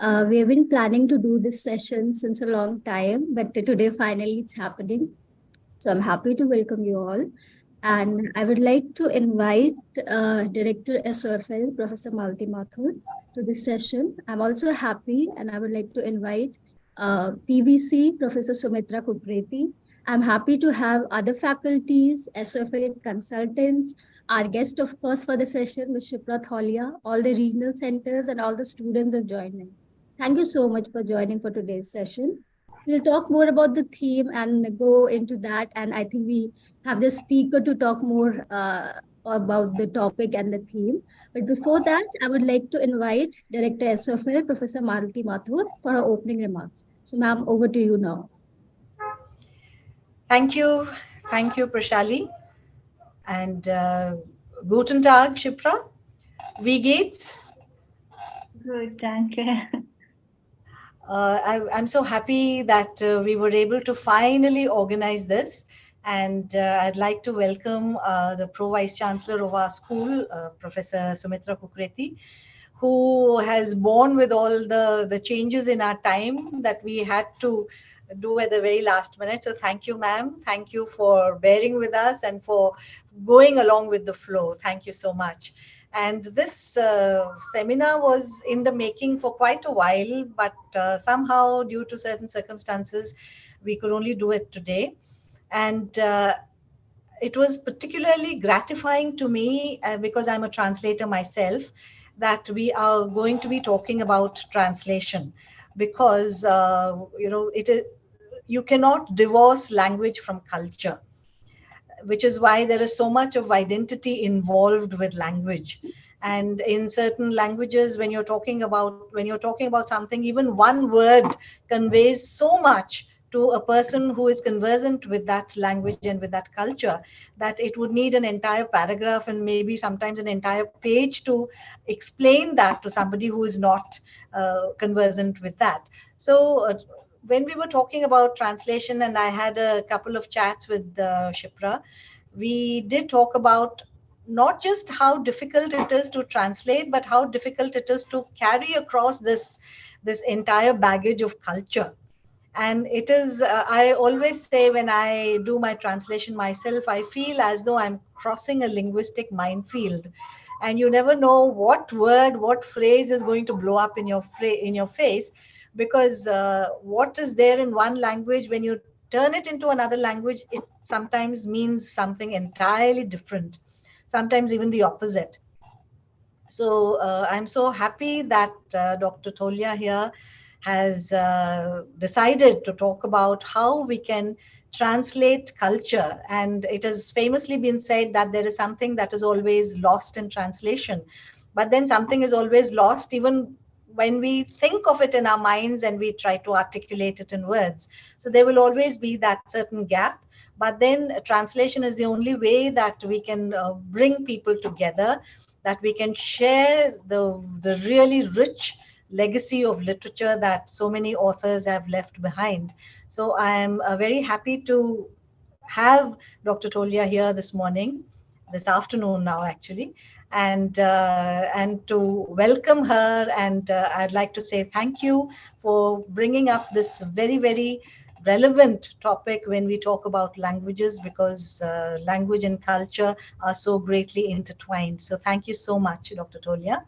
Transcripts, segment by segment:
We have been planning to do this session since a long time, but today finally it's happening. So I'm happy to welcome you all. And I would like to invite Director SOFL, Professor Malti Mathur, to this session. I'm also happy and I would like to invite PVC, Professor Sumitra Kupreti. I'm happy to have other faculties, SOFL consultants, our guest, of course, for the session, Ms. Shipra Tholia, all the regional centers and all the students are joining. Thank you so much for joining for today's session. We'll talk more about the theme and go into that. And I think we have the speaker to talk more about the topic and the theme. But before that, I would like to invite Director SFL, Professor Maruti Mathur, for her opening remarks. So, ma'am, over to you now. Thank you. Thank you, Prashali. And Guten Tag, Shipra. Wie geht's? Good, danke. I'm so happy that we were able to finally organize this. And I'd like to welcome the Pro Vice Chancellor of our school, Professor Sumitra Kukreti, who has borne with all the changes in our time that we had to do at the very last minute. So thank you, ma'am. Thank you for bearing with us and for going along with the flow. Thank you so much. And this seminar was in the making for quite a while, but somehow, due to certain circumstances, we could only do it today. And it was particularly gratifying to me because I'm a translator myself, that we are going to be talking about translation, because it is, you cannot divorce language from culture, which is why there is so much of identity involved with language. And in certain languages, when you're talking about something, even one word conveys so much to a person who is conversant with that language and with that culture, that it would need an entire paragraph and maybe sometimes an entire page to explain that to somebody who is not conversant with that. So when we were talking about translation, and I had a couple of chats with Shipra, we did talk about not just how difficult it is to translate, but how difficult it is to carry across this entire baggage of culture. And it is, I always say, when I do my translation myself, I feel as though I'm crossing a linguistic minefield, and you never know what word, what phrase is going to blow up in your face, because what is there in one language, when you turn it into another language, it sometimes means something entirely different, sometimes even the opposite. So I'm so happy that Dr. Tolia here has decided to talk about how we can translate culture. And it has famously been said that there is something that is always lost in translation. But then something is always lost even when we think of it in our minds and we try to articulate it in words. So there will always be that certain gap. But then translation is the only way that we can bring people together, that we can share the really rich legacy of literature that so many authors have left behind. So I am very happy to have Dr. Tolia here this morning, this afternoon now actually, and to welcome her. And I'd like to say thank you for bringing up this very, very relevant topic when we talk about languages, because language and culture are so greatly intertwined. So thank you so much, Dr. Tolia.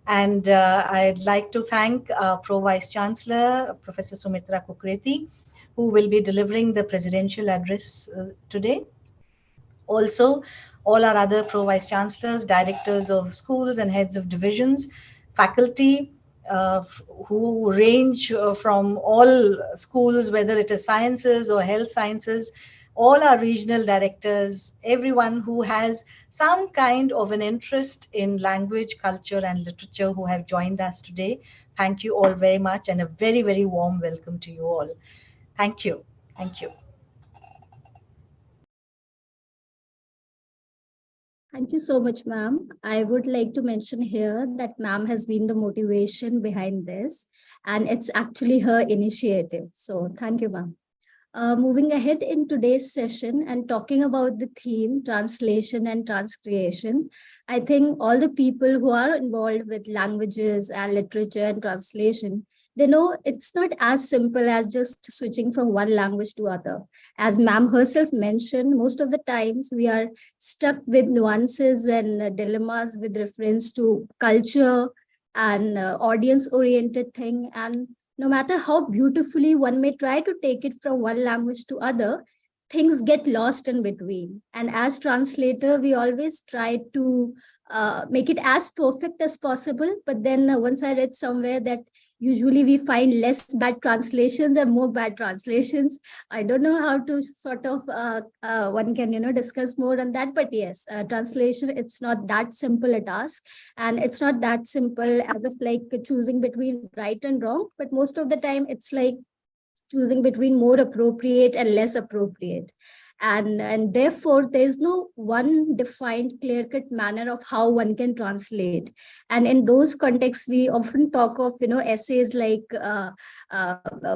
And I'd like to thank Pro Vice Chancellor, Professor Sumitra Kukreti, who will be delivering the presidential address today. Also, all our other Pro Vice Chancellors, directors of schools and heads of divisions, faculty, who range from all schools, whether it is sciences or health sciences, all our regional directors, everyone who has some kind of an interest in language, culture, and literature who have joined us today. Thank you all very much, and a very, very warm welcome to you all. Thank you. Thank you. Thank you so much, ma'am. I would like to mention here that ma'am has been the motivation behind this, and it's actually her initiative. So thank you, ma'am. Moving ahead in today's session and talking about the theme translation and transcreation, I think all the people who are involved with languages and literature and translation, they know it's not as simple as just switching from one language to other. As ma'am herself mentioned, most of the times we are stuck with nuances and dilemmas with reference to culture and audience oriented thing. And no matter how beautifully one may try to take it from one language to other, things get lost in between. And as translator, we always try to make it as perfect as possible. But then once I read somewhere that usually we find less bad translations and more bad translations. I don't know how to sort of one can discuss more on that. But yes, translation, it's not that simple a task, and it's not that simple as of like choosing between right and wrong. But most of the time, it's like choosing between more appropriate and less appropriate. And therefore there's no one defined clear cut manner of how one can translate. And in those contexts we often talk of essays like uh,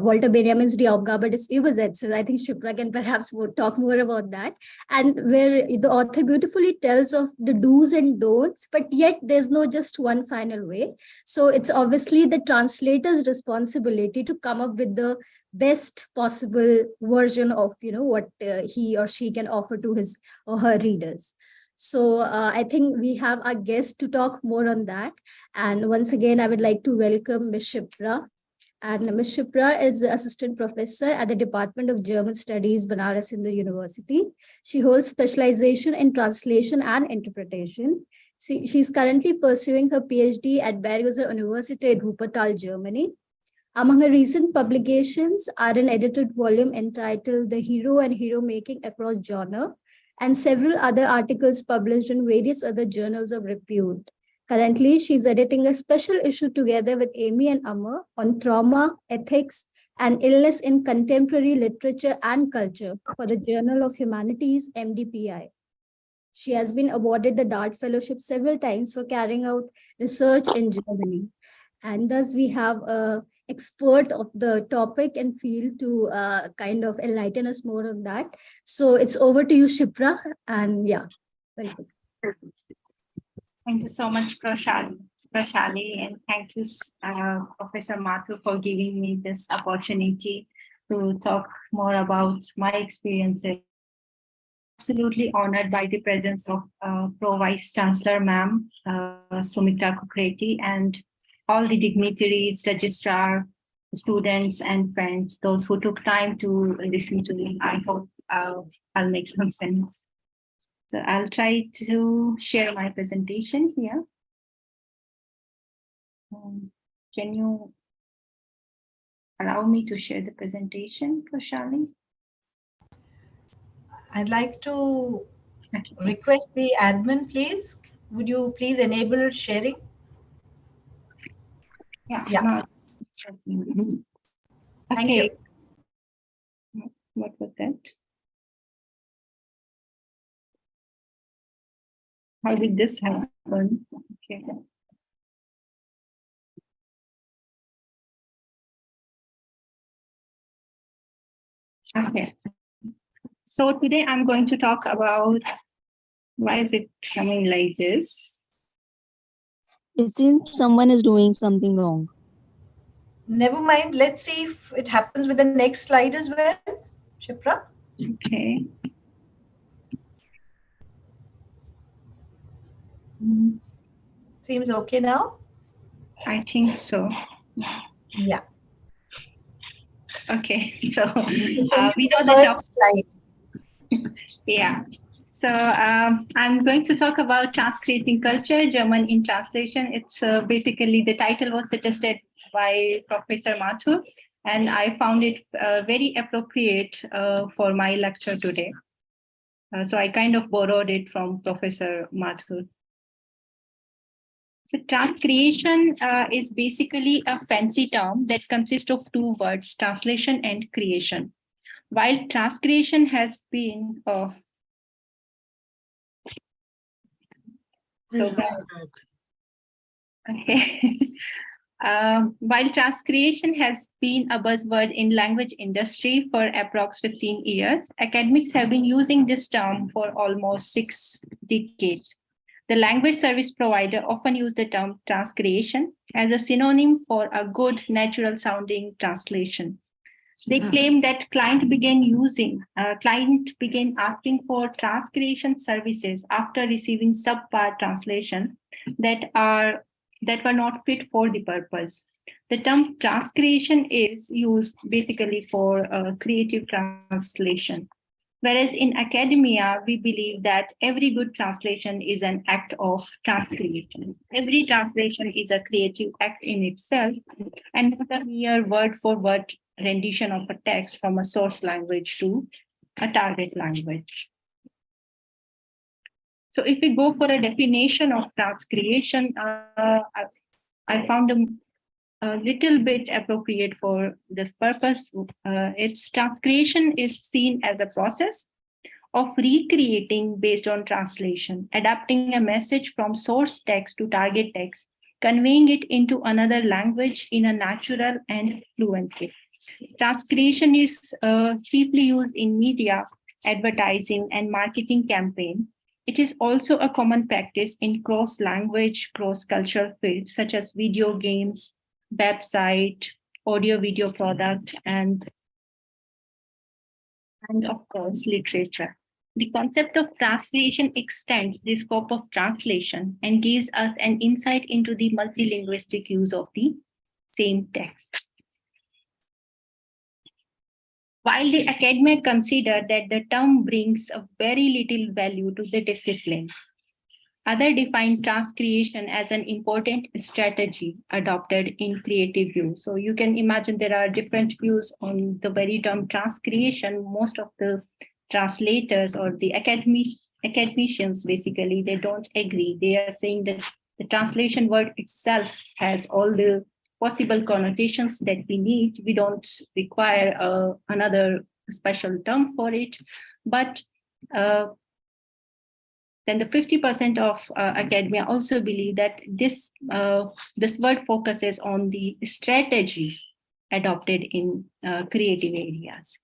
Walter Benjamin's Die Aufgabe des Übersetzers. I think Shipra can perhaps talk more about that, and where the author beautifully tells of the do's and don'ts, but yet there's no just one final way. So it's obviously the translator's responsibility to come up with the best possible version of what he or she can offer to his or her readers. So I think we have our guest to talk more on that. And once again, I would like to welcome Ms. Shipra. And Ms. Shipra is the assistant professor at the Department of German Studies, Banaras Hindu University. She holds specialization in translation and interpretation. She's currently pursuing her PhD at Berghofer University in Wuppertal, Germany. Among her recent publications are an edited volume entitled The Hero and Hero Making Across Genre, and several other articles published in various other journals of repute. Currently, she's editing a special issue together with Amy and Amar on trauma, ethics, and illness in contemporary literature and culture for the Journal of Humanities, MDPI. She has been awarded the Dart Fellowship several times for carrying out research in Germany. And thus we have a expert of the topic and field to kind of enlighten us more on that. So it's over to you, Shipra. And yeah, welcome. Thank you so much, Prashali, and thank you, Professor Mathu, for giving me this opportunity to talk more about my experiences. Absolutely honored by the presence of Pro Vice Chancellor Ma'am Sumitra Kukreti, and all the dignitaries, registrar, students, and friends, those who took time to listen to me. I hope I'll make some sense. So I'll try to share my presentation here. Can you allow me to share the presentation, Prashali? I'd like to request the admin, please. Would you please enable sharing? Yeah. Yeah. No, Thank you. What was that? How did this happen? Okay. Okay. So today I'm going to talk about why is it coming like this? It seems someone is doing something wrong. Never mind. Let's see if it happens with the next slide as well, Shipra. Okay. Seems okay now? I think so. Yeah. Okay. So we know the First slide. Yeah. So I'm going to talk about Transcreating Culture, German in Translation. It's basically the title was suggested by Professor Mathur, and I found it very appropriate for my lecture today. So I kind of borrowed it from Professor Mathur. So transcreation is basically a fancy term that consists of two words, translation and creation. While transcreation has been so bad. Okay. While transcreation has been a buzzword in language industry for approx 15 years, academics have been using this term for almost 6 decades. The language service provider often use the term transcreation as a synonym for a good, natural sounding translation. They claim that client began asking for transcreation services after receiving subpar translation that were not fit for the purpose. The term transcreation is used basically for creative translation. Whereas in academia, we believe that every good translation is an act of transcreation. Every translation is a creative act in itself and not a mere word-for-word rendition of a text from a source language to a target language. So if we go for a definition of transcreation, I found a little bit appropriate for this purpose. Its transcreation is seen as a process of recreating based on translation, adapting a message from source text to target text, conveying it into another language in a natural and fluent way. Transcreation is chiefly used in media, advertising, and marketing campaign. It is also a common practice in cross-language, cross-cultural fields such as video games, website, audio-video product, and of course, literature. The concept of transcreation extends the scope of translation and gives us an insight into the multilinguistic use of the same text. While the academia consider that the term brings a very little value to the discipline, others define transcreation as an important strategy adopted in creative use. So you can imagine there are different views on the very term transcreation. Most of the translators or the academicians, basically, they don't agree. They are saying that the translation word itself has all the possible connotations that we need. We don't require another special term for it. But then the 50% of academia also believe that this word focuses on the strategies adopted in creative areas.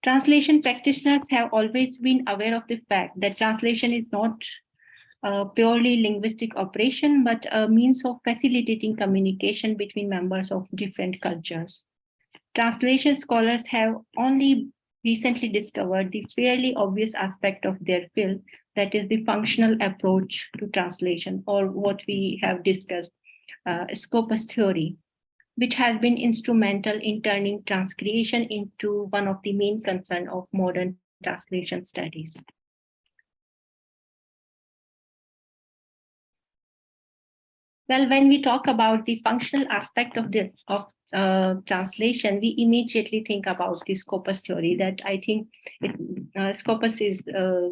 Translation practitioners have always been aware of the fact that translation is not a purely linguistic operation, but a means of facilitating communication between members of different cultures. Translation scholars have only recently discovered the fairly obvious aspect of their field, that is the functional approach to translation, or what we have discussed, Scopus theory, which has been instrumental in turning transcreation into one of the main concerns of modern translation studies. Well, when we talk about the functional aspect of translation, we immediately think about the Scopus theory. That I think Scopus is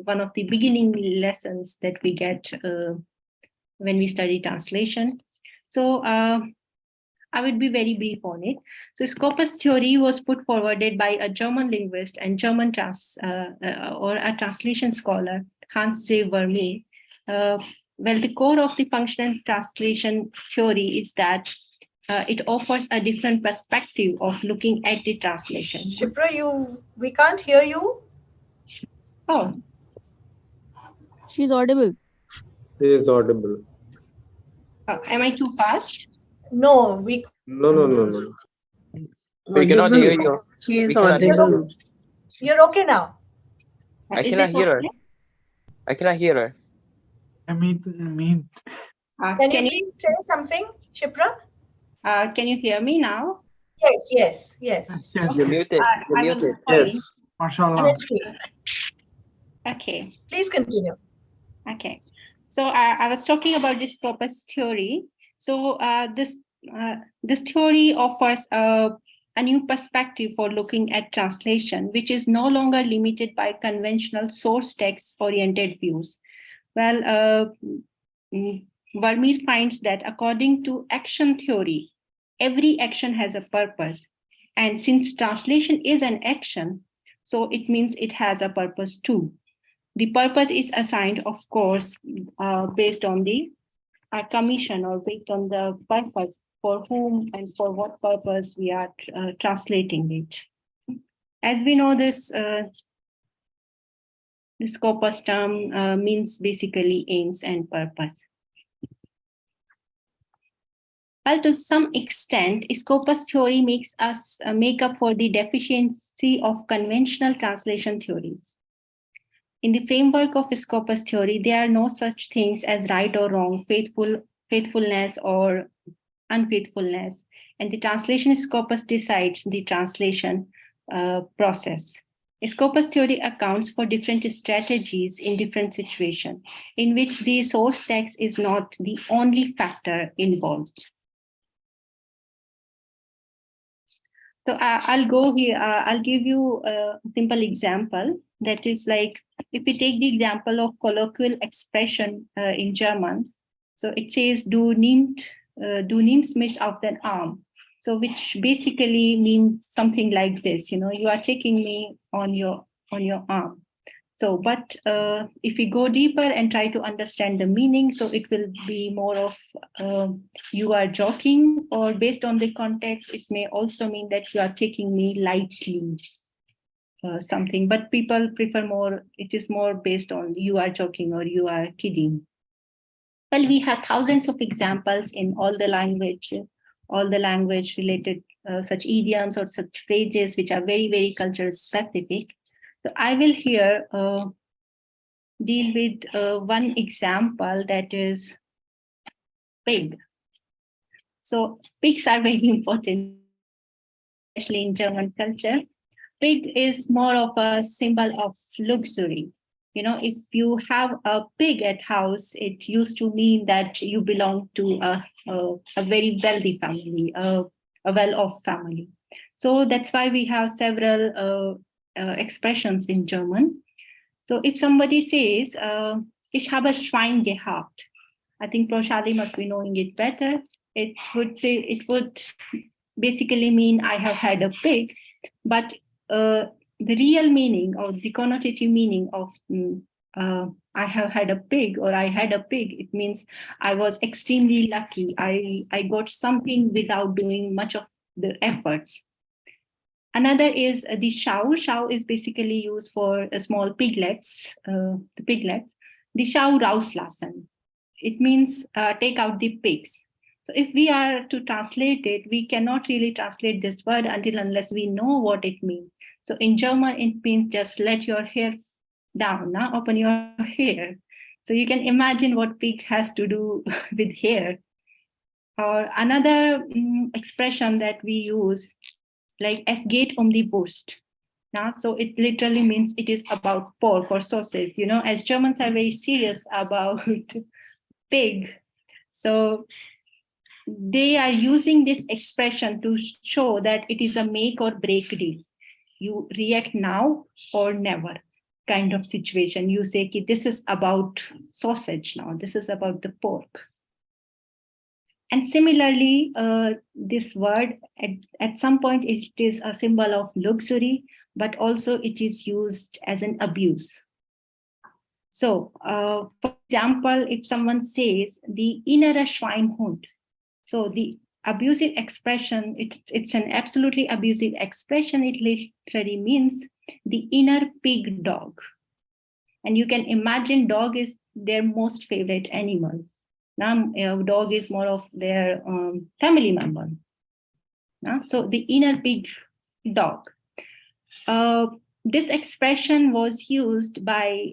one of the beginning lessons that we get when we study translation. So I would be very brief on it. So Scopus theory was put forwarded by a German linguist and German or a translation scholar, Hans C. Vermeer. Well, the core of the functional translation theory is that it offers a different perspective of looking at the translation. Shipra, we can't hear you. Oh. She's audible. She is audible. Am I too fast? No. No. We cannot hear you. She is audible. You're okay now. I cannot hear her. I cannot hear her. Can you please say something, Shipra? Can you hear me now? Yes. You're muted. You're muted. Yes. Yes, please. Okay. Please continue. Okay. So I was talking about this Scopus theory. So this theory offers a new perspective for looking at translation, which is no longer limited by conventional source text oriented views. Well, Vermeer finds that according to action theory, every action has a purpose. And since translation is an action, so it means it has a purpose too. The purpose is assigned, of course, based on the commission or based on the purpose for whom and for what purpose we are translating it. As we know, this scopus term means basically aims and purpose. Well, to some extent, scopus theory makes us make up for the deficiency of conventional translation theories. In the framework of scopus theory, there are no such things as right or wrong, faithfulness or unfaithfulness, and the translation scopus decides the translation process. Scopus theory accounts for different strategies in different situations, in which the source text is not the only factor involved. So I'll go here, I'll give you a simple example. That is like, if we take the example of colloquial expression in German, so it says, du nimmst mich auf den Arm. So which basically means something like this, you are taking me on your arm. So, but if we go deeper and try to understand the meaning, so it will be more of you are joking, or based on the context, it may also mean that you are taking me lightly, something. But people prefer more, it is more based on you are joking or you are kidding. Well, we have thousands of examples in all the language related such idioms or such phrases which are very, very culture specific. So I will here deal with one example, that is pig. So pigs are very important, especially in German culture. Pig is more of a symbol of luxury. If you have a pig at house, it used to mean that you belong to a very wealthy family, a well-off family. So that's why we have several expressions in German. So if somebody says, ich habe Schwein gehabt, I think Proshali must be knowing it better. It would basically mean I have had a pig, but the real meaning or the connotative meaning of I have had a pig or I had a pig, it means I was extremely lucky. I got something without doing much of the efforts. Another is the Schau. Schau is basically used for small piglets, the piglets. The Schau rauslassen. It means take out the pigs. So if we are to translate it, we cannot really translate this word unless we know what it means. So in German, it means just let your hair down, open your hair. So you can imagine what pig has to do with hair. Or another expression that we use, like es geht die Wurst. So it literally means it is about pork or sausage. As Germans are very serious about pig, so they are using this expression to show that it is a make or break deal. You react now or never kind of situation. You say, this is about sausage now, this is about the pork. And similarly, this word, at some point, it is a symbol of luxury, but also it is used as an abuse. So, for example, if someone says, the innere Schweinhund, so the abusive expression, it's an absolutely abusive expression. It literally means the inner pig dog. And you can imagine dog is their most favorite animal. Now, dog is more of their family member. So the inner pig dog. This expression was used by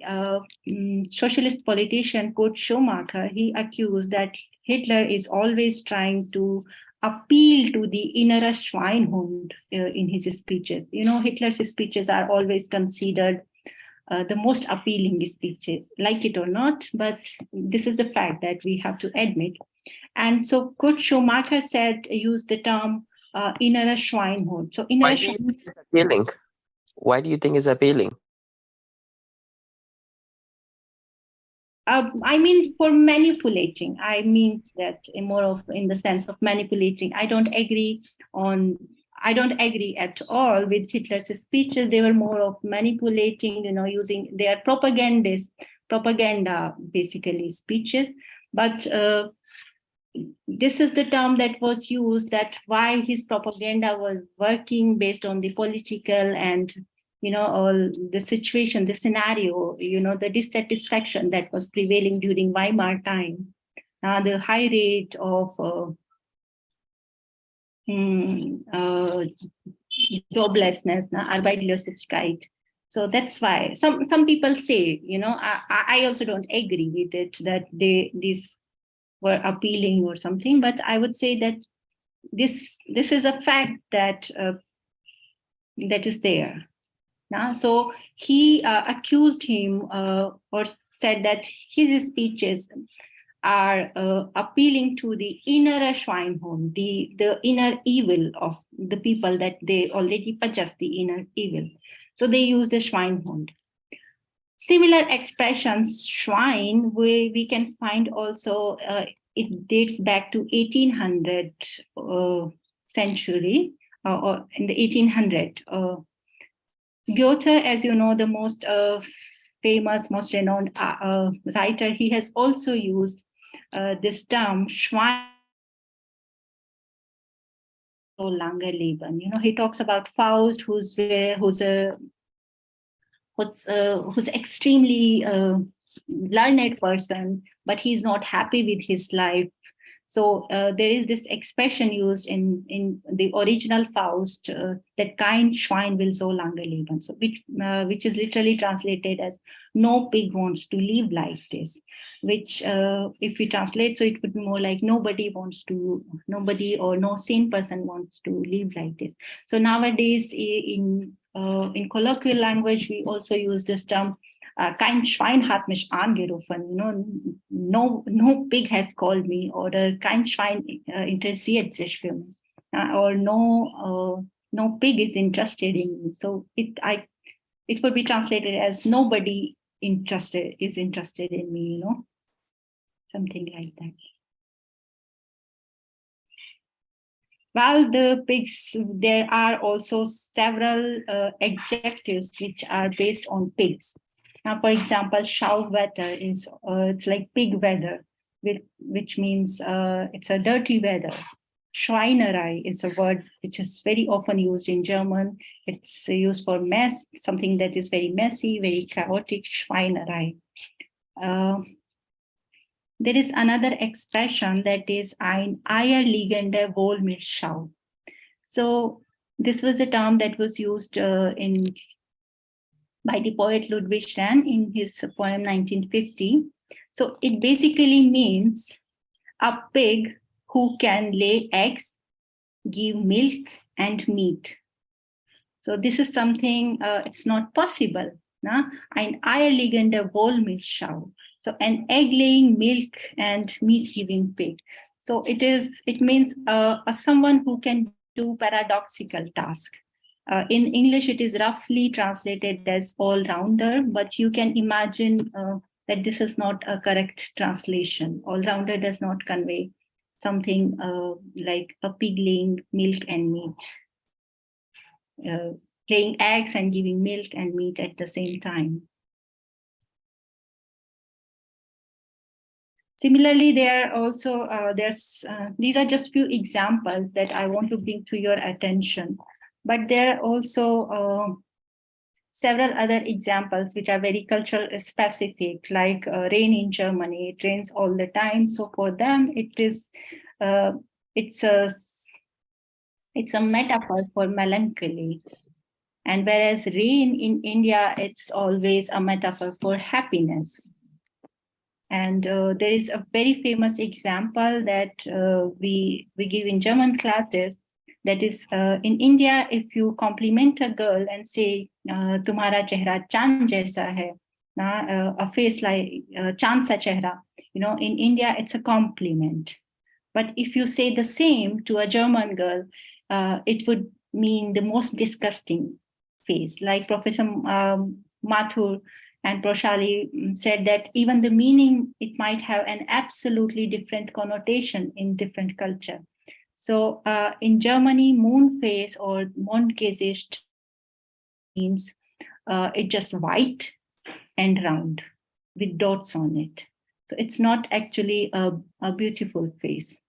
socialist politician Kurt Schumacher. He accused that Hitler is always trying to appeal to the inner Schweinhund in his speeches. Hitler's speeches are always considered the most appealing speeches, like it or not, but this is the fact that we have to admit. And so Kurt Schumacher used the term inner Schweinhund. So inner appealing? Why do you think it's appealing? I mean, for manipulating. I mean that more of in the sense of manipulating. I don't agree at all with Hitler's speeches. They were more of manipulating, using their propaganda, basically speeches. But this is the term that was used, that why his propaganda was working based on the political and, all the situation, the scenario, the dissatisfaction that was prevailing during Weimar time, the high rate of joblessness, Arbeitslosigkeit. So that's why some people say, I also don't agree with it, that these were appealing or something, but I would say that this is a fact that that is there. So he accused him or said that his speeches are appealing to the inner Schweinhund, the inner evil of the people, that they already possess the inner evil. So they use the Schweinhund. Similar expressions, Schwein, we can find also, it dates back to 1800 century, or in the 1800. Goethe, as you know, the most famous, most renowned writer, he has also used this term, Schwein so lange leben. He talks about Faust, who's extremely learned person, but he's not happy with his life. So there is this expression used in the original Faust, that kein Schwein will so lange leben. So which is literally translated as no pig wants to live like this. Which if we translate, so it would be more like nobody or no sane person wants to live like this. So nowadays in colloquial language, we also use this term, kein Schwein hat mich angerufen, no pig has called me, or kein Schwein interessiert sich für mich, or no pig is interested in me. So it would be translated as nobody is interested in me, something like that. While the pigs, there are also several adjectives which are based on pigs. Now, for example, Schauwetter is it's like pig weather, which means it's a dirty weather. Schweinerei is a word which is very often used in German. It's used for mess, something that is very messy, very chaotic. Schweinerei. There is another expression that is ein eierlegende Wollmilchsau. So this was a term that was used by the poet Ludwig Schran in his poem 1950. So it basically means a pig who can lay eggs, give milk and meat. So this is something, it's not possible. Ein eierlegende Wollmilchsau. So an egg-laying, milk and meat-giving pig. So it means someone who can do paradoxical task. In English, it is roughly translated as all-rounder, but you can imagine that this is not a correct translation. All-rounder does not convey something like a pig laying milk and meat. Laying eggs and giving milk and meat at the same time. Similarly, there are also these are just few examples that I want to bring to your attention, but there are also several other examples which are very cultural specific, like rain in Germany. It rains all the time, so for them it is it's a metaphor for melancholy. And whereas rain in India, it's always a metaphor for happiness. And there is a very famous example that we give in German classes. That is, in India, if you compliment a girl and say, "Tumhara chehra chand jaisa hai," a face like chand sa chehra, in India, it's a compliment. But if you say the same to a German girl, it would mean the most disgusting face. Like Professor Mathur and Proshali said that even the meaning, it might have an absolutely different connotation in different culture. So in Germany, moon face or Mondgesicht means it's just white and round with dots on it. So it's not actually a beautiful face.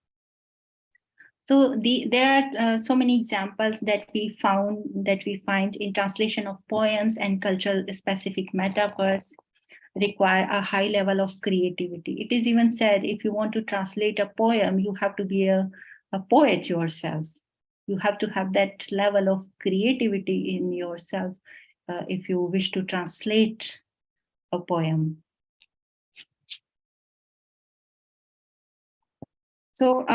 So there are so many examples that we find in translation of poems and cultural specific metaphors require a high level of creativity. It is even said if you want to translate a poem, you have to be a poet yourself. You have to have that level of creativity in yourself if you wish to translate a poem. So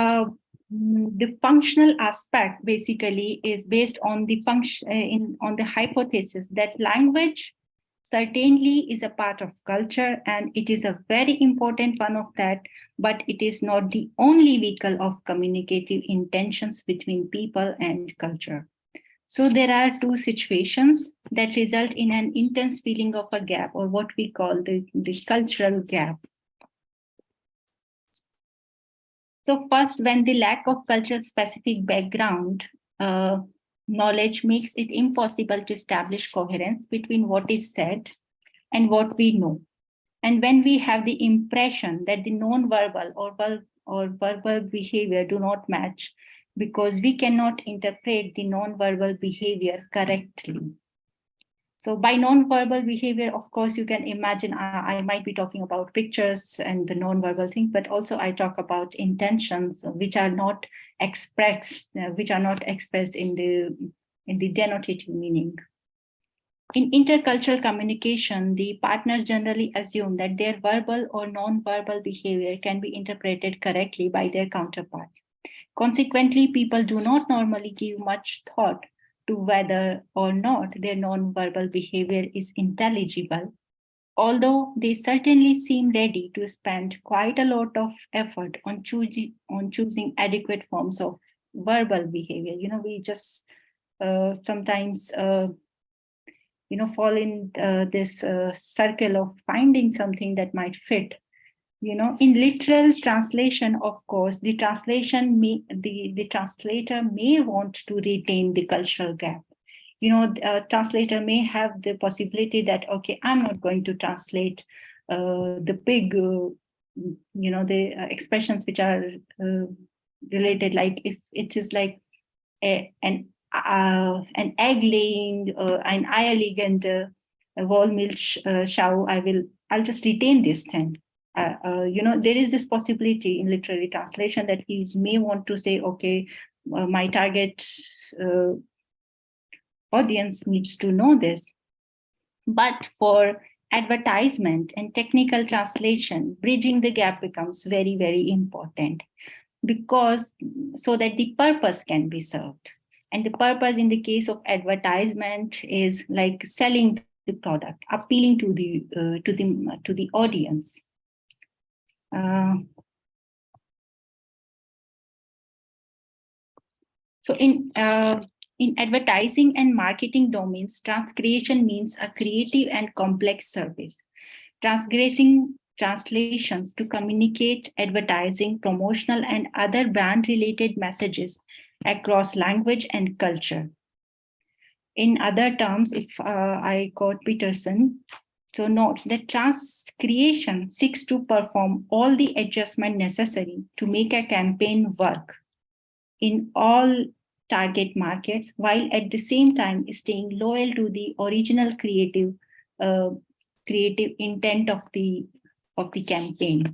the functional aspect basically is based on the on the hypothesis that language certainly is a part of culture, and it is a very important one of that, but it is not the only vehicle of communicative intentions between people and culture. So there are two situations that result in an intense feeling of a gap, or what we call the cultural gap. So first, when the lack of culture-specific background knowledge makes it impossible to establish coherence between what is said and what we know. And when we have the impression that the non-verbal or verbal behavior do not match because we cannot interpret the non-verbal behavior correctly. So by non-verbal behavior, of course, you can imagine I might be talking about pictures and the non-verbal thing, but also I talk about intentions which are not expressed in the denotative meaning. In intercultural communication, the partners generally assume that their verbal or non-verbal behavior can be interpreted correctly by their counterparts. Consequently, people do not normally give much thought to whether or not their non-verbal behavior is intelligible, although they certainly seem ready to spend quite a lot of effort on choosing adequate forms of verbal behavior. We just sometimes fall in this circle of finding something that might fit. In literal translation, of course, the translator may want to retain the cultural gap. Translator may have the possibility that, okay, I'm not going to translate the big, the expressions which are related, like if it is like an egg laying, an eierlegend wall milk show, I'll just retain this thing. There is this possibility in literary translation that he may want to say, okay, my target audience needs to know this. But for advertisement and technical translation, bridging the gap becomes very, very important, because so that the purpose can be served. And the purpose in the case of advertisement is like selling the product, appealing to the audience. So in advertising and marketing domains, transcreation means a creative and complex service, transgressing translations to communicate advertising, promotional, and other brand-related messages across language and culture. In other terms, if I quote Peterson, so notes that transcreation seeks to perform all the adjustment necessary to make a campaign work in all target markets, while at the same time staying loyal to the original creative intent of the campaign.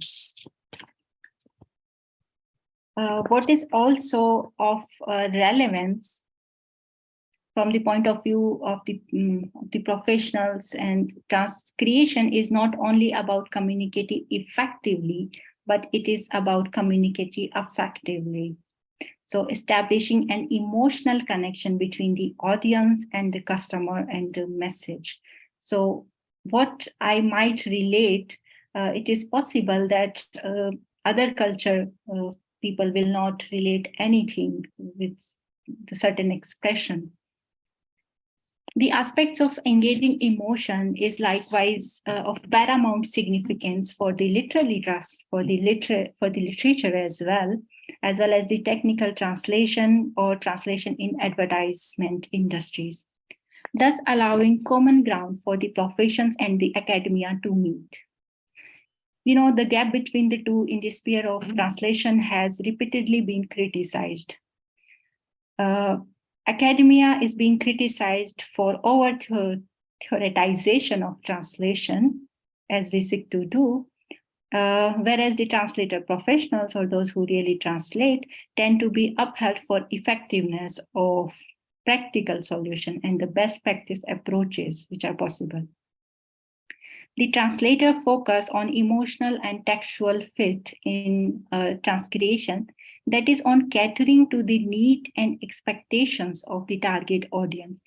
What is also of relevance from the point of view of the professionals and transcreation is not only about communicating effectively, but it is about communicating effectively. So establishing an emotional connection between the audience and the customer and the message. So what I might relate, it is possible that other culture people will not relate anything with the certain expression. The aspects of engaging emotion is likewise of paramount significance for the literature as well as the technical translation or translation in advertisement industries, thus allowing common ground for the professions and the academia to meet. The gap between the two in the sphere of translation has repeatedly been criticized. Academia is being criticized for over-theoretization of translation, as we seek to do, whereas the translator professionals, or those who really translate, tend to be upheld for effectiveness of practical solution and the best practice approaches which are possible. The translator focus on emotional and textual fit in transcreation, that is on catering to the need and expectations of the target audience,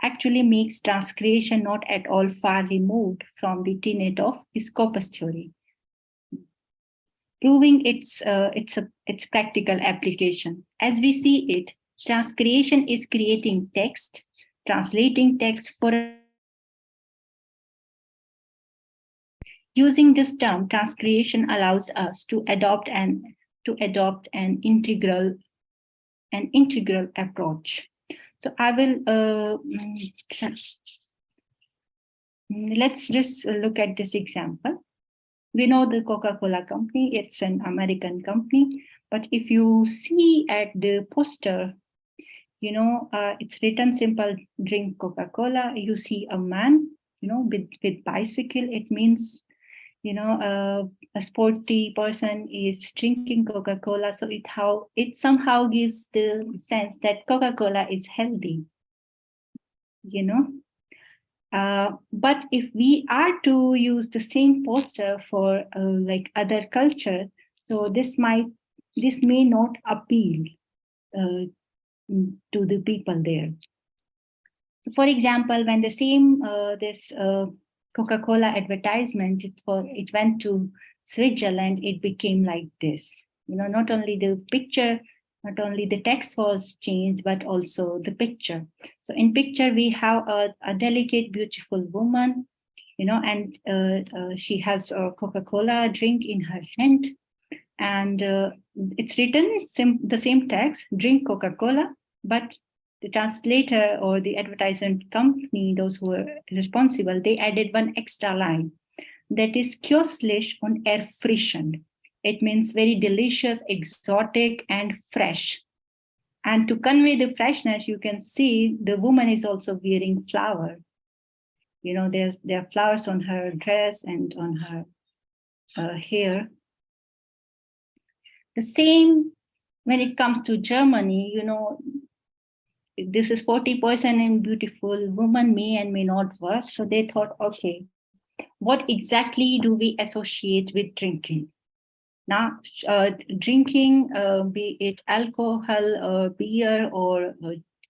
actually makes transcreation not at all far removed from the tenet of scopus theory, proving its practical application. As we see it, transcreation is creating text, translating text for a. Using this term, transcreation allows us to adopt an integral approach. So I will let's just look at this example. We know the Coca-Cola company, it's an American company, but if you see at the poster, you know, it's written simple, drink Coca-Cola. You see a man, you know, with bicycle. It means, you know, a sporty person is drinking Coca-Cola. So it somehow gives the sense that Coca-Cola is healthy, you know. But if we are to use the same poster for like other culture, so this may not appeal to the people there. So for example, when the same this Coca-Cola advertisement, it went to Switzerland, it became like this. You know, not only the picture, not only the text was changed, but also the picture. So in picture, we have a delicate, beautiful woman, you know, and she has a Coca-Cola drink in her hand. And it's written the same text, drink Coca-Cola, but the translator or the advertisement company, those who were responsible, they added one extra line, that is köstlich und erfrischend. It means very delicious, exotic, and fresh. And to convey the freshness, you can see the woman is also wearing flower. You know, there are flowers on her dress and on her hair. The same when it comes to Germany, you know, this is 40% and beautiful woman may and may not work. So they thought, okay, what exactly do we associate with drinking? Now, drinking, be it alcohol or beer or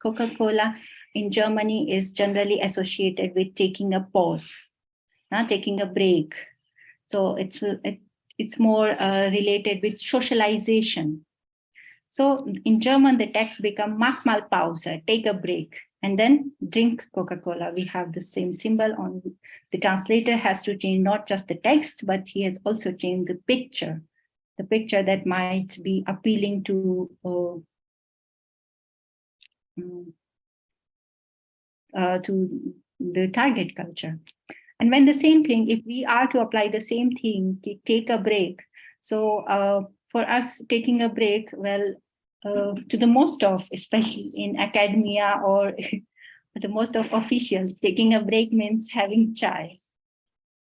Coca-Cola in Germany is generally associated with taking a pause, taking a break. So it's more related with socialization. So in German, the text become mach mal Pause, take a break, and then drink Coca-Cola. We have the same symbol on the translator has to change not just the text, but he has also changed the picture that might be appealing to the target culture. And when the same thing, if we are to apply the same thing, take a break. So for us, taking a break, well, to the most of, especially in academia or the most of officials, taking a break means having chai.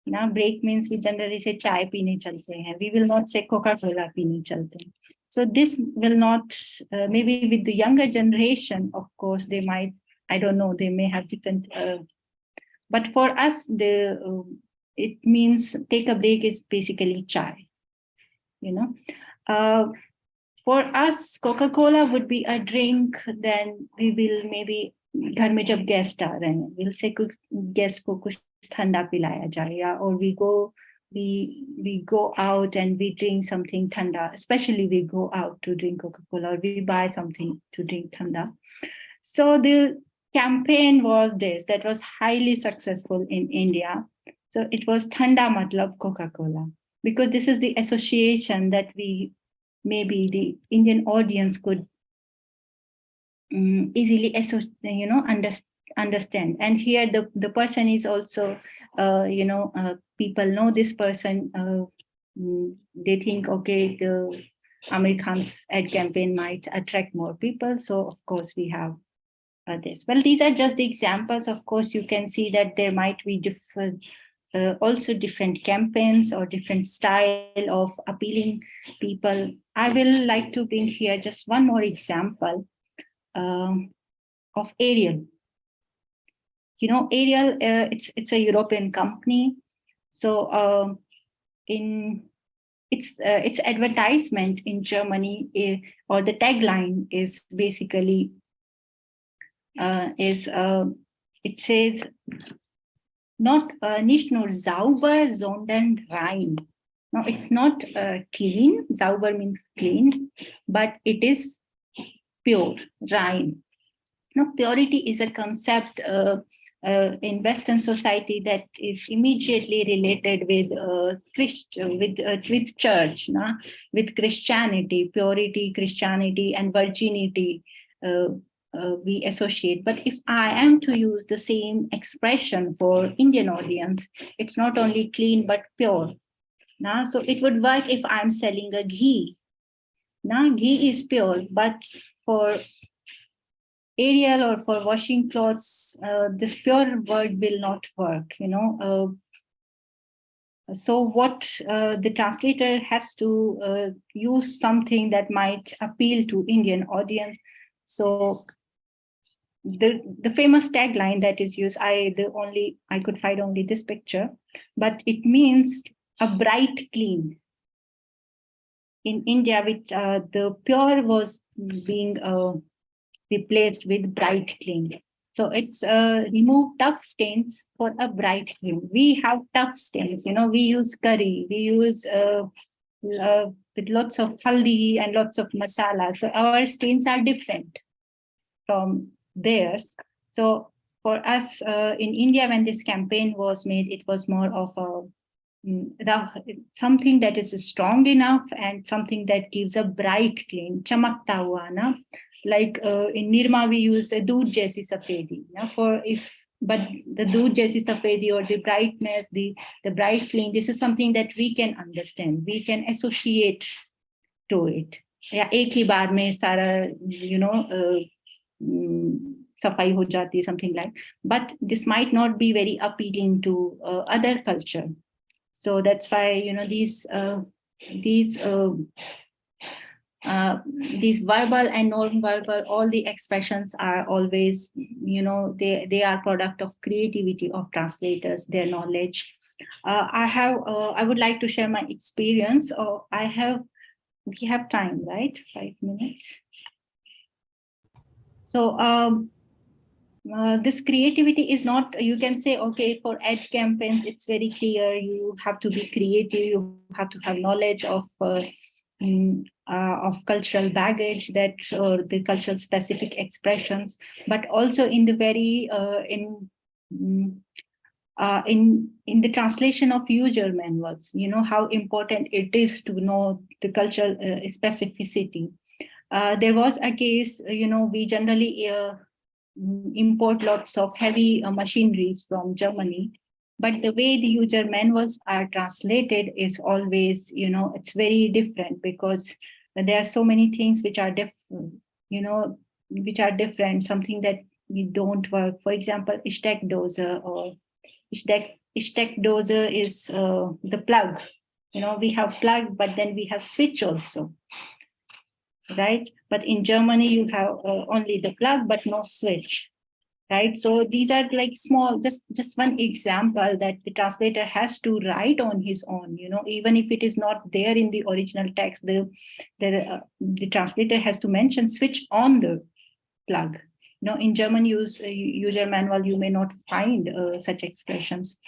Now, break means we generally say chai peene chalte hain. We will not say Coca-Cola peene chalte hain. So this will not, maybe with the younger generation, of course, they might, I don't know, they may have different, but for us, it means take a break is basically chai, you know. For us, Coca-Cola would be a drink, then we will maybe, घर में जब guest आ रहे हैं, we'll say guest को कुछ ठंडा पिलाया जाए, or we go out and we drink something thanda, especially we go out to drink Coca-Cola, or we buy something to drink thanda. So the campaign was this, that was highly successful in India. So it was thanda matlab Coca-Cola, because this is the association that maybe the Indian audience could easily understand. And here the person is also, people know this person. They think, okay, Amir Khan's ad campaign might attract more people. So of course we have this. Well, these are just the examples. Of course, you can see that there might be different, also different campaigns or different style of appealing people. I will like to bring here just one more example of Ariel. You know, Ariel, it's a European company. So in its advertisement in Germany, or the tagline is basically it says not nicht nur sauber, sondern rein. Now it's not clean. Sauber means clean, but it is pure, rein. Now purity is a concept in Western society that is immediately related with with church, no? With Christianity, purity, Christianity, and virginity. We associate. But if I am to use the same expression for Indian audience, it's not only clean but pure. Now, so it would work if I'm selling a ghee. Now, ghee is pure, but for Ariel or for washing clothes, this pure word will not work. You know. So what the translator has to use something that might appeal to Indian audience. So the famous tagline that is used, I could find only this picture, but it means a bright clean. In India, with the pure was being replaced with bright clean. So it's remove tough stains for a bright clean. We have tough stains, you know, we use curry, we use with lots of haldi and lots of masala. So our stains are different from theirs. So for us in India, when this campaign was made, it was more of something that is strong enough and something that gives a bright clean, chamakta hua, na? Like in Nirma, we use a doodh jaisi safedi. But the doodh jaisi safedi or the brightness, the bright clean, this is something that we can understand, we can associate to it. Yeah, ek hi baar mein sara, you know, safai ho jati, something like. But this might not be very appealing to other culture. So that's why, you know, these verbal and non-verbal, all the expressions are always, you know, they are product of creativity of translators, their knowledge. I would like to share my experience. We have time, right? 5 minutes. So this creativity is not, you can say, okay, for ad campaigns, it's very clear. You have to be creative. You have to have knowledge of cultural baggage, that or the cultural specific expressions, but also in the very in the translation of user manuals, you know, how important it is to know the cultural specificity. There was a case, you know, we generally import lots of heavy machineries from Germany, but the way the user manuals are translated is always, you know, it's very different, because there are so many things which are different, you know, which are different, something that we don't work. For example, Steckdose or Steckdose is the plug. You know, we have plug, but then we have switch also, right? But in Germany, you have only the plug, but no switch, right? So these are like small, just one example that the translator has to write on his own, you know, even if it is not there in the original text, the translator has to mention switch on the plug. You know, in German user manual, you may not find such expressions.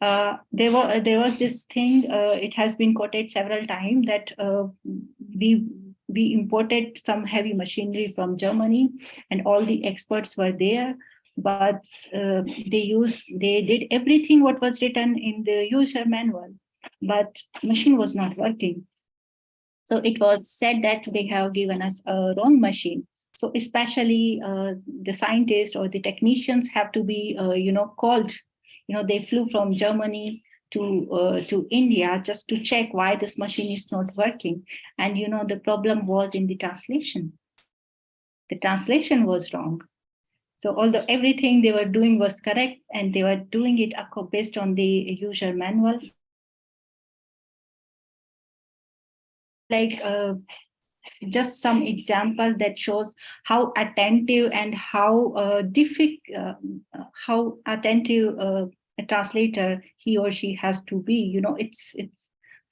There was this thing, it has been quoted several times, that we imported some heavy machinery from Germany and all the experts were there, but they did everything what was written in the user manual, but machine was not working. So it was said that they have given us a wrong machine. So especially the scientists or the technicians have to be, you know, called, you know, they flew from Germany to India just to check why this machine is not working. And the problem was in the translation. The translation was wrong. So although everything they were doing was correct and they were doing it based on the user manual, like just some example that shows how attentive and how attentive a translator he or she has to be. It's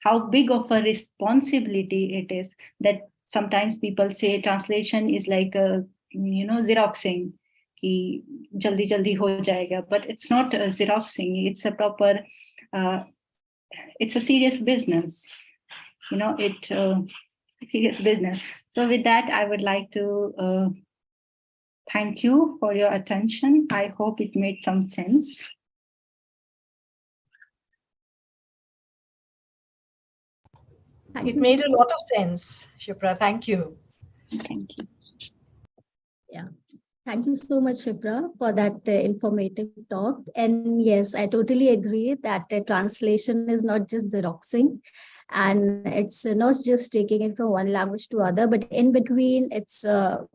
how big of a responsibility it is, that sometimes people say translation is like xeroxing, ki jaldi jaldi ho jayega, but it's not xeroxing. It's a proper it's a serious business. Serious business. So with that, I would like to thank you for your attention. I hope it made some sense. It made a lot of sense, Shipra. Thank you. Thank you. Yeah. Thank you so much, Shipra, for that informative talk. And yes, I totally agree that translation is not just xeroxing, and it's not just taking it from one language to other, but in between, it's a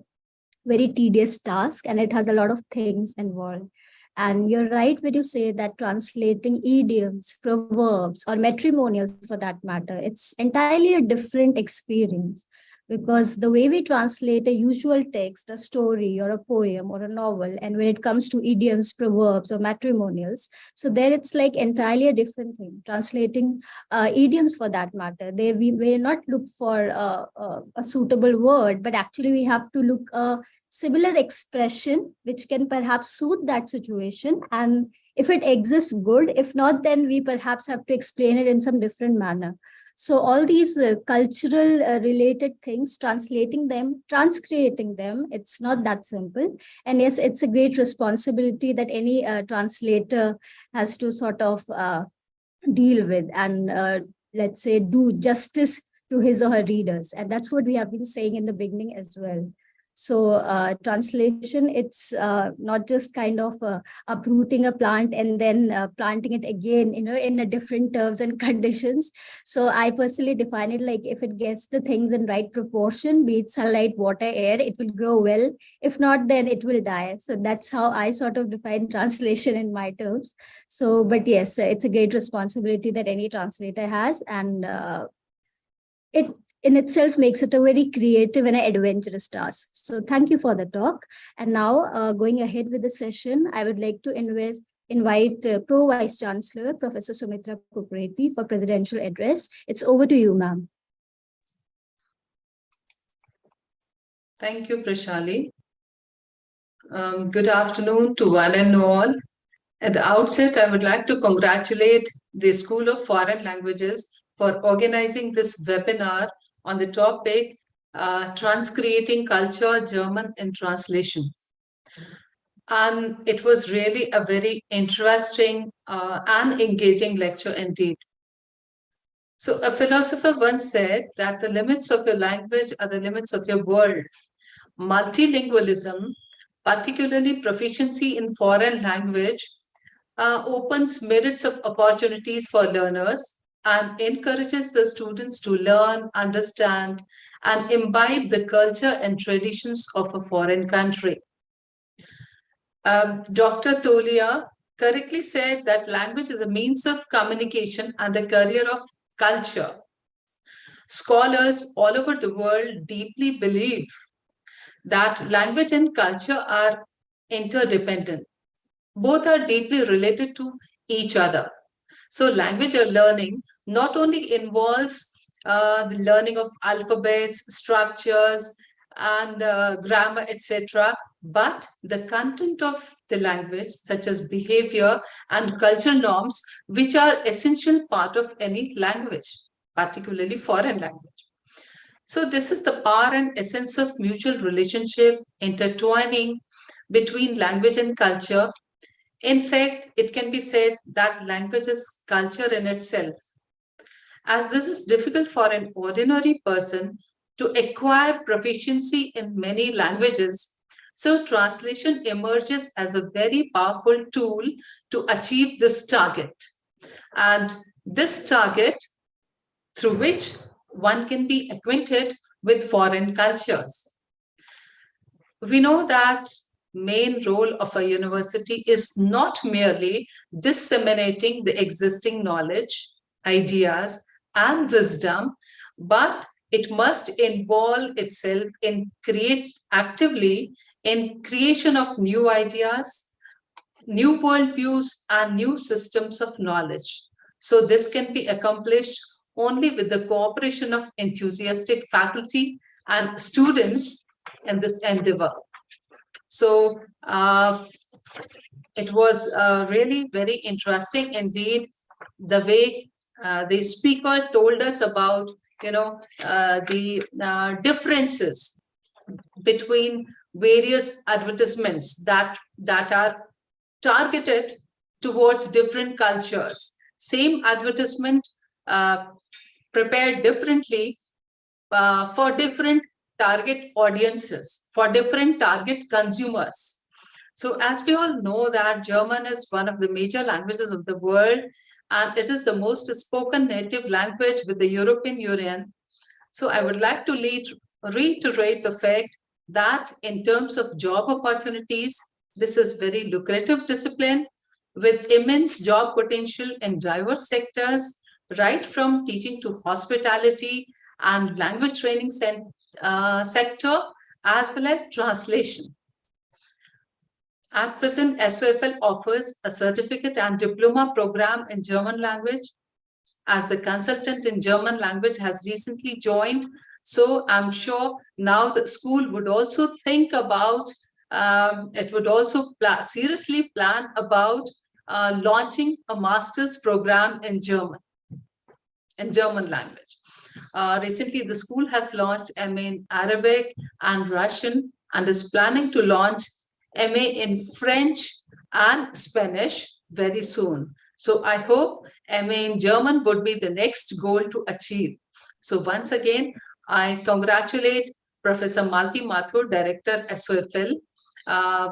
very tedious task and it has a lot of things involved. And you're right when you say that translating idioms, proverbs, or matrimonials for that matter, it's entirely a different experience, because the way we translate a usual text, a story or a poem or a novel, and when it comes to idioms, proverbs, or matrimonials, so there it's like entirely a different thing. Translating idioms for that matter, we may not look for a suitable word, but actually we have to look similar expression which can perhaps suit that situation, and if it exists, good. If not, then we perhaps have to explain it in some different manner. So all these cultural related things, translating them, transcreating them, it's not that simple. And yes, it's a great responsibility that any translator has to sort of deal with and let's say do justice to his or her readers. And that's what we have been saying in the beginning as well. So translation, it's not just kind of uprooting a plant and then planting it again, in a different terms and conditions. So I personally define it like, if it gets the things in right proportion, be it sunlight, water, air, it will grow well. If not, then it will die. So that's how I sort of define translation in my terms. So, but yes, it's a great responsibility that any translator has, and it in itself makes it a very creative and adventurous task. So thank you for the talk. And now going ahead with the session, I would like to invite Pro Vice Chancellor, Professor Sumitra Kukreti, for presidential address. It's over to you, ma'am. Thank you, Prashali. Good afternoon to one and all. At the outset, I would like to congratulate the School of Foreign Languages for organizing this webinar on the topic Transcreating Culture, German in Translation. And it was really a very interesting and engaging lecture indeed. So a philosopher once said that the limits of your language are the limits of your world. Multilingualism, particularly proficiency in foreign language, opens myriads of opportunities for learners and encourages the students to learn, understand, and imbibe the culture and traditions of a foreign country. Dr. Tolia correctly said that language is a means of communication and a carrier of culture. Scholars all over the world deeply believe that language and culture are interdependent. Both are deeply related to each other. So language learning not only involves the learning of alphabets, structures, and grammar, etc., but the content of the language, such as behavior and cultural norms, which are essential part of any language, particularly foreign language. So this is the power and essence of mutual relationship intertwining between language and culture. In fact, it can be said that language is culture in itself. As this is difficult for an ordinary person to acquire proficiency in many languages, so translation emerges as a very powerful tool to achieve this target. And this target through which one can be acquainted with foreign cultures. We know that main role of a university is not merely disseminating the existing knowledge, ideas, and wisdom, but it must involve itself in actively in creation of new ideas, new worldviews, and new systems of knowledge. So this can be accomplished only with the cooperation of enthusiastic faculty and students in this endeavor. So it was really very interesting indeed the way the speaker told us about, the differences between various advertisements that are targeted towards different cultures. Same advertisement prepared differently for different target audiences, for different target consumers. So as we all know that German is one of the major languages of the world, and it is the most spoken native language with the European Union. So I would like to reiterate the fact that in terms of job opportunities, this is very lucrative discipline with immense job potential in diverse sectors, right from teaching to hospitality and language training sector, as well as translation. At present, SOFL offers a certificate and diploma program in German language, as the consultant in German language has recently joined. So I'm sure now the school would also think about, it would also seriously plan about launching a master's program in German language. Recently, the school has launched MA in Arabic and Russian and is planning to launch MA in French and Spanish very soon. So I hope MA in German would be the next goal to achieve. So once again, I congratulate Professor Malti Mathur, Director SOFL,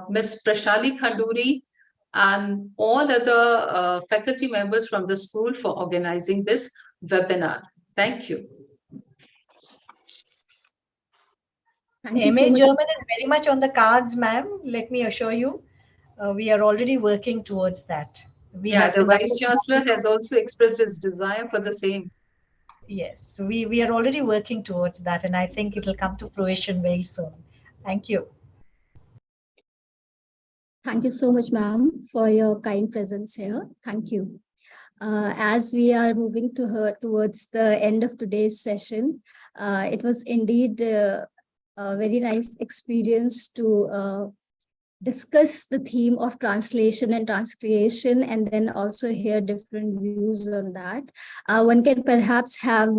Ms. Prashali Khanduri, and all other faculty members from the school for organizing this webinar. Thank you. MA German is very much on the cards, ma'am. Let me assure you, we are already working towards that. The Vice Chancellor has also expressed his desire for the same. Yes, we are already working towards that, and I think it will come to fruition very soon. Thank you. Thank you so much, ma'am, for your kind presence here. Thank you. As we are moving towards the end of today's session, it was indeed a very nice experience to discuss the theme of translation and transcreation, and then also hear different views on that. One can perhaps have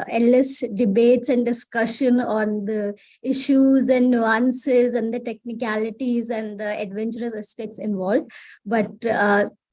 endless debates and discussion on the issues and nuances and the technicalities and the adventurous aspects involved, but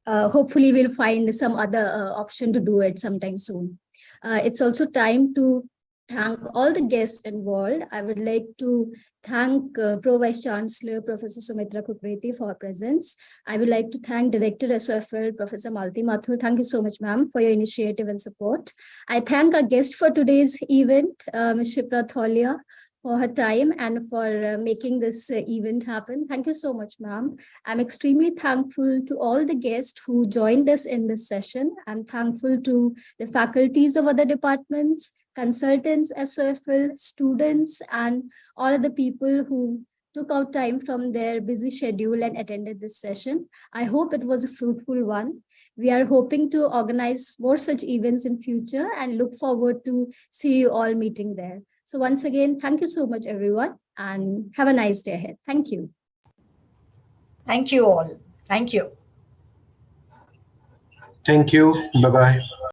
hopefully we'll find some other option to do it sometime soon. It's also time to thank all the guests involved. I would like to thank Pro Vice Chancellor Professor Sumitra Kukreti for her presence. I would like to thank Director SOFL Professor Malti Mathur. Thank you so much, ma'am, for your initiative and support. I thank our guest for today's event, Ms. Shipra Tholia, for her time and for making this event happen. Thank you so much, ma'am. I'm extremely thankful to all the guests who joined us in this session. I'm thankful to the faculties of other departments, consultants, SOFL, students, and all of the people who took out time from their busy schedule and attended this session. I hope it was a fruitful one. We are hoping to organize more such events in future and look forward to see you all meeting there. So once again, thank you so much, everyone, and have a nice day ahead. Thank you. Thank you all. Thank you. Thank you. Bye-bye.